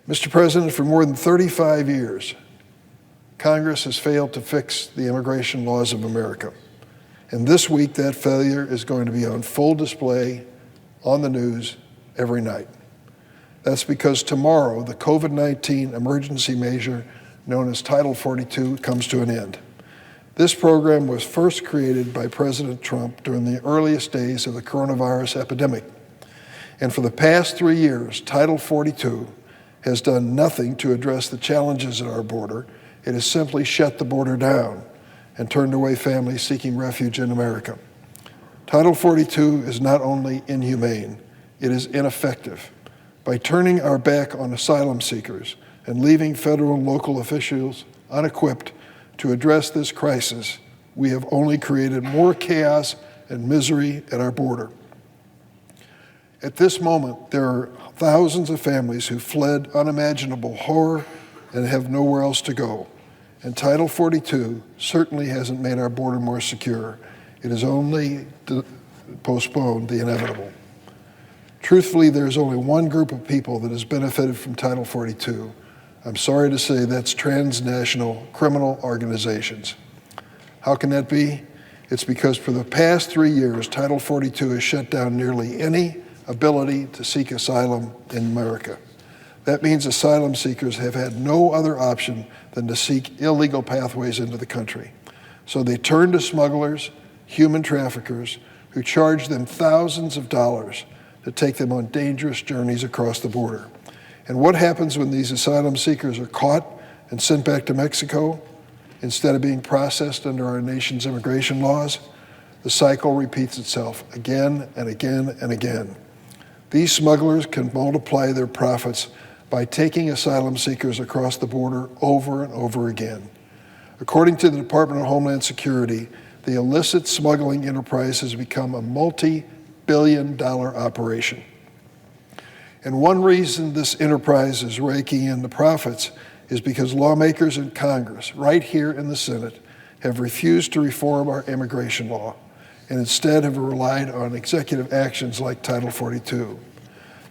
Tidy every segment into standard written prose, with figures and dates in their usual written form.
Mr. President, for more than 35 years, Congress has failed to fix the immigration laws of America. And this week, that failure is going to be on full display on the news every night. That's because tomorrow, the COVID-19 emergency measure known as Title 42 comes to an end. This program was first created by President Trump during the earliest days of the coronavirus epidemic. And for the past 3 years, Title 42 has done nothing to address the challenges at our border. It has simply shut the border down and turned away families seeking refuge in America. Title 42 is not only inhumane, it is ineffective. By turning our back on asylum seekers and leaving federal and local officials unequipped to address this crisis, we have only created more chaos and misery at our border. At this moment, there are thousands of families who fled unimaginable horror and have nowhere else to go. And Title 42 certainly hasn't made our border more secure. It has only postponed the inevitable. Truthfully, there's only one group of people that has benefited from Title 42. I'm sorry to say that's transnational criminal organizations. How can that be? It's because for the past 3 years, Title 42 has shut down nearly any ability to seek asylum in America. That means asylum seekers have had no other option than to seek illegal pathways into the country. So they turn to smugglers, human traffickers, who charge them thousands of dollars to take them on dangerous journeys across the border. And what happens when these asylum seekers are caught and sent back to Mexico instead of being processed under our nation's immigration laws? The cycle repeats itself again and again and again. These smugglers can multiply their profits by taking asylum seekers across the border over and over again. According to the Department of Homeland Security, the illicit smuggling enterprise has become a multi-billion-dollar operation. And one reason this enterprise is raking in the profits is because lawmakers in Congress, right here in the Senate, have refused to reform our immigration law and instead have relied on executive actions like Title 42.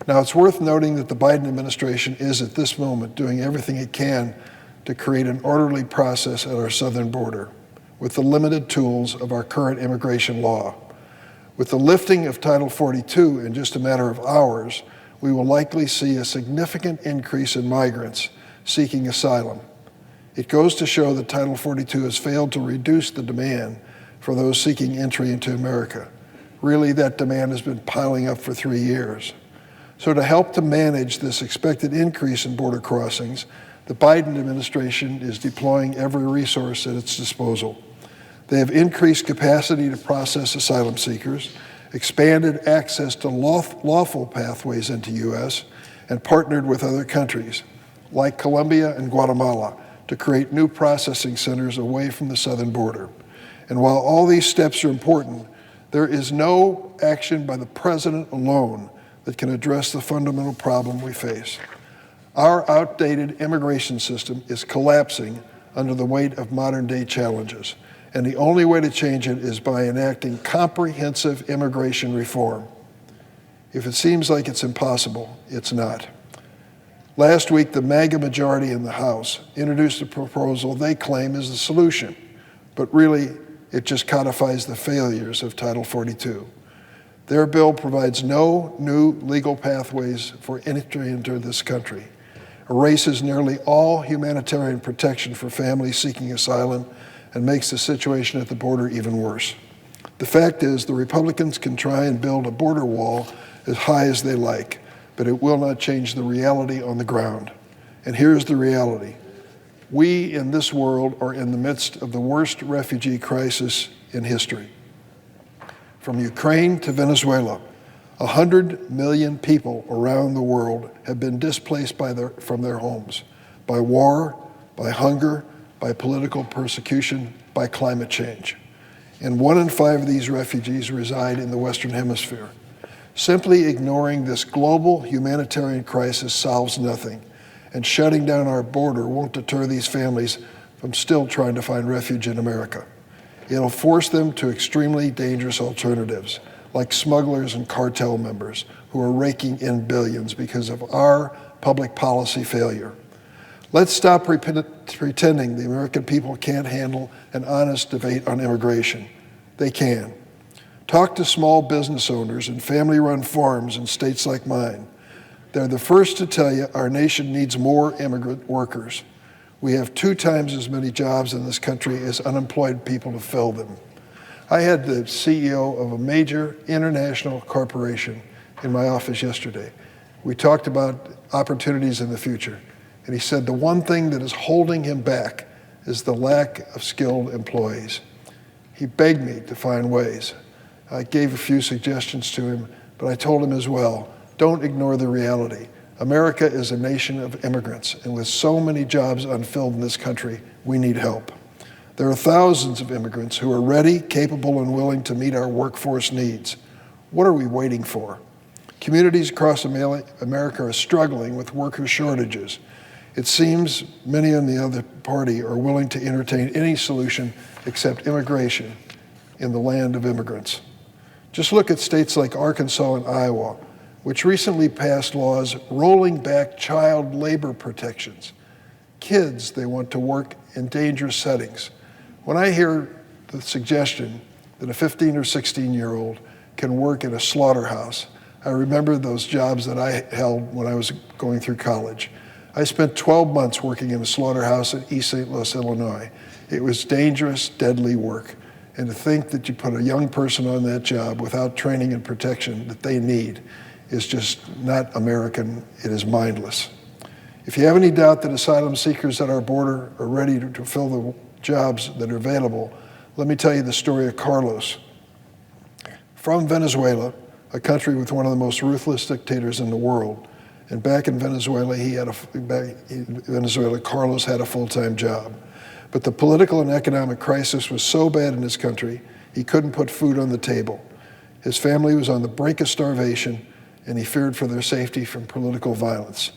Now, it's worth noting that the Biden administration is at this moment doing everything it can to create an orderly process at our southern border with the limited tools of our current immigration law. With the lifting of Title 42 in just a matter of hours, we will likely see a significant increase in migrants seeking asylum. It goes to show that Title 42 has failed to reduce the demand for those seeking entry into America. Really, that demand has been piling up for 3 years. So to help to manage this expected increase in border crossings, the Biden administration is deploying every resource at its disposal. They have increased capacity to process asylum seekers, expanded access to lawful pathways into U.S., and partnered with other countries, like Colombia and Guatemala, to create new processing centers away from the southern border. And while all these steps are important, there is no action by the president alone that can address the fundamental problem we face. Our outdated immigration system is collapsing under the weight of modern-day challenges, and the only way to change it is by enacting comprehensive immigration reform. If it seems like it's impossible, it's not. Last week, the MAGA majority in the House introduced a proposal they claim is the solution, but really, it just codifies the failures of Title 42. Their bill provides no new legal pathways for entry into this country, erases nearly all humanitarian protection for families seeking asylum, and makes the situation at the border even worse. The fact is, the Republicans can try and build a border wall as high as they like, but it will not change the reality on the ground. And here's the reality. We in this world are in the midst of the worst refugee crisis in history. From Ukraine to Venezuela, 100 million people around the world have been displaced from their homes by war, by hunger, by political persecution, by climate change. And 1 in 5 of these refugees reside in the Western Hemisphere. Simply ignoring this global humanitarian crisis solves nothing, and shutting down our border won't deter these families from still trying to find refuge in America. It'll force them to extremely dangerous alternatives, like smugglers and cartel members who are raking in billions because of our public policy failure. Let's stop pretending the American people can't handle an honest debate on immigration. They can. Talk to small business owners and family-run farms in states like mine. They're the first to tell you our nation needs more immigrant workers. We have 2 times as many jobs in this country as unemployed people to fill them. I had the CEO of a major international corporation in my office yesterday. We talked about opportunities in the future, and he said the one thing that is holding him back is the lack of skilled employees. He begged me to find ways. I gave a few suggestions to him, but I told him as well, don't ignore the reality. America is a nation of immigrants, and with so many jobs unfilled in this country, we need help. There are thousands of immigrants who are ready, capable, and willing to meet our workforce needs. What are we waiting for? Communities across America are struggling with worker shortages. It seems many on the other party are willing to entertain any solution except immigration in the land of immigrants. Just look at states like Arkansas and Iowa, which recently passed laws rolling back child labor protections. Kids, they want to work in dangerous settings. When I hear the suggestion that a 15 or 16-year-old can work in a slaughterhouse, I remember those jobs that I held when I was going through college. I spent 12 months working in a slaughterhouse in East St. Louis, Illinois. It was dangerous, deadly work. And to think that you put a young person on that job without training and protection that they need is just not American. It is mindless. If you have any doubt that asylum seekers at our border are ready to fill the jobs that are available, let me tell you the story of Carlos. From Venezuela, a country with one of the most ruthless dictators in the world, and back in Venezuela, Carlos had a full-time job. But the political and economic crisis was so bad in his country, he couldn't put food on the table. His family was on the brink of starvation, and he feared for their safety from political violence.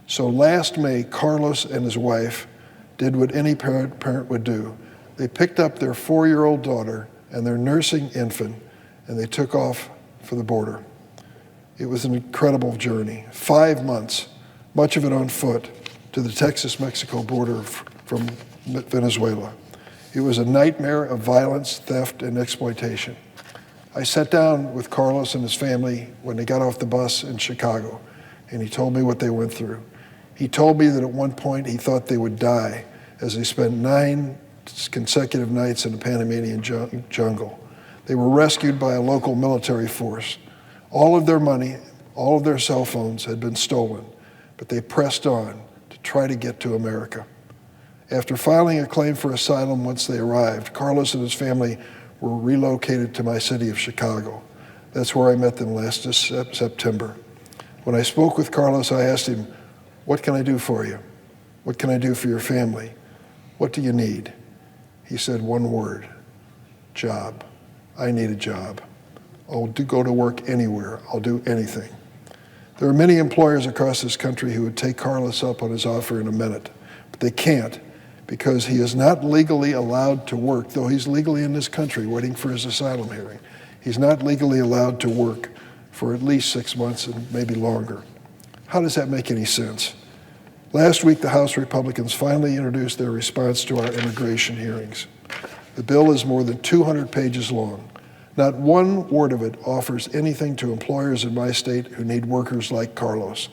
So last May, Carlos and his wife did what any parent would do. They picked up their 4-year-old daughter and their nursing infant, and they took off for the border. It was an incredible journey. 5 months, much of it on foot, to the Texas-Mexico border from Venezuela. It was a nightmare of violence, theft, and exploitation. I sat down with Carlos and his family when they got off the bus in Chicago, and he told me what they went through. He told me that at one point he thought they would die as they spent 9 consecutive nights in the Panamanian jungle. They were rescued by a local military force. All of their money, all of their cell phones had been stolen, but they pressed on to try to get to America. After filing a claim for asylum once they arrived, Carlos and his family were relocated to my city of Chicago. That's where I met them last September. When I spoke with Carlos, I asked him, "What can I do for you? What can I do for your family? What do you need?" He said one word, job. I need a job. I'll go to work anywhere. I'll do anything. There are many employers across this country who would take Carlos up on his offer in a minute, but they can't because he is not legally allowed to work, though he's legally in this country waiting for his asylum hearing. He's not legally allowed to work for at least 6 months and maybe longer. How does that make any sense? Last week, the House Republicans finally introduced their response to our immigration hearings. The bill is more than 200 pages long. Not one word of it offers anything to employers in my state who need workers like Carlos.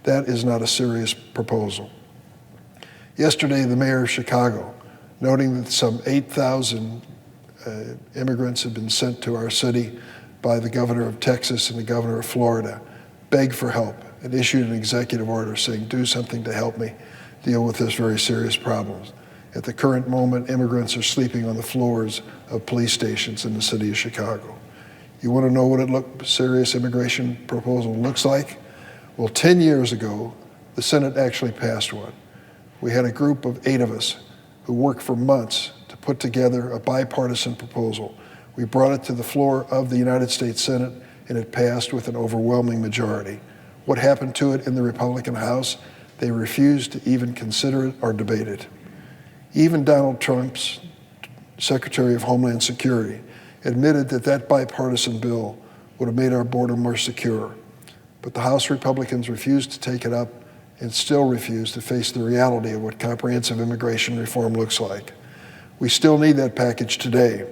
That is not a serious proposal. Yesterday, the mayor of Chicago, noting that some 8,000 immigrants had been sent to our city by the governor of Texas and the governor of Florida, begged for help and issued an executive order saying, do something to help me deal with this very serious problem. At the current moment, immigrants are sleeping on the floors of police stations in the city of Chicago. You want to know what a serious immigration proposal looks like? Well, 10 years ago, the Senate actually passed one. We had a group of 8 of us who worked for months to put together a bipartisan proposal. We brought it to the floor of the United States Senate, and it passed with an overwhelming majority. What happened to it in the Republican House? They refused to even consider it or debate it. Even Donald Trump's Secretary of Homeland Security admitted that that bipartisan bill would have made our border more secure. But the House Republicans refused to take it up, and still refuse to face the reality of what comprehensive immigration reform looks like. We still need that package today,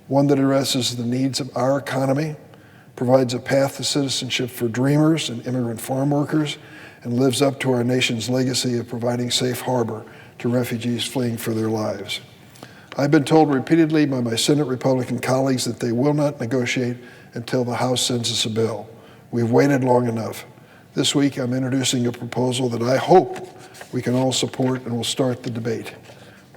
one that addresses the needs of our economy, provides a path to citizenship for dreamers and immigrant farm workers, and lives up to our nation's legacy of providing safe harbor to refugees fleeing for their lives. I've been told repeatedly by my Senate Republican colleagues that they will not negotiate until the House sends us a bill. We've waited long enough. This week, I'm introducing a proposal that I hope we can all support and will start the debate.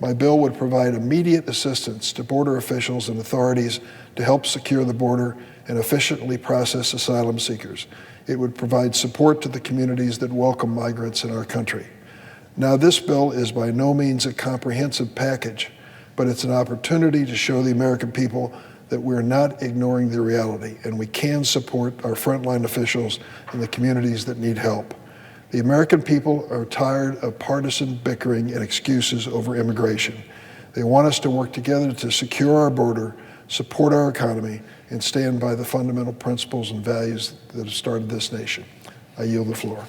My bill would provide immediate assistance to border officials and authorities to help secure the border and efficiently process asylum seekers. It would provide support to the communities that welcome migrants in our country. Now, this bill is by no means a comprehensive package, but it's an opportunity to show the American people that we're not ignoring the reality, and we can support our frontline officials and the communities that need help. The American people are tired of partisan bickering and excuses over immigration. They want us to work together to secure our border, support our economy, and stand by the fundamental principles and values that have started this nation. I yield the floor.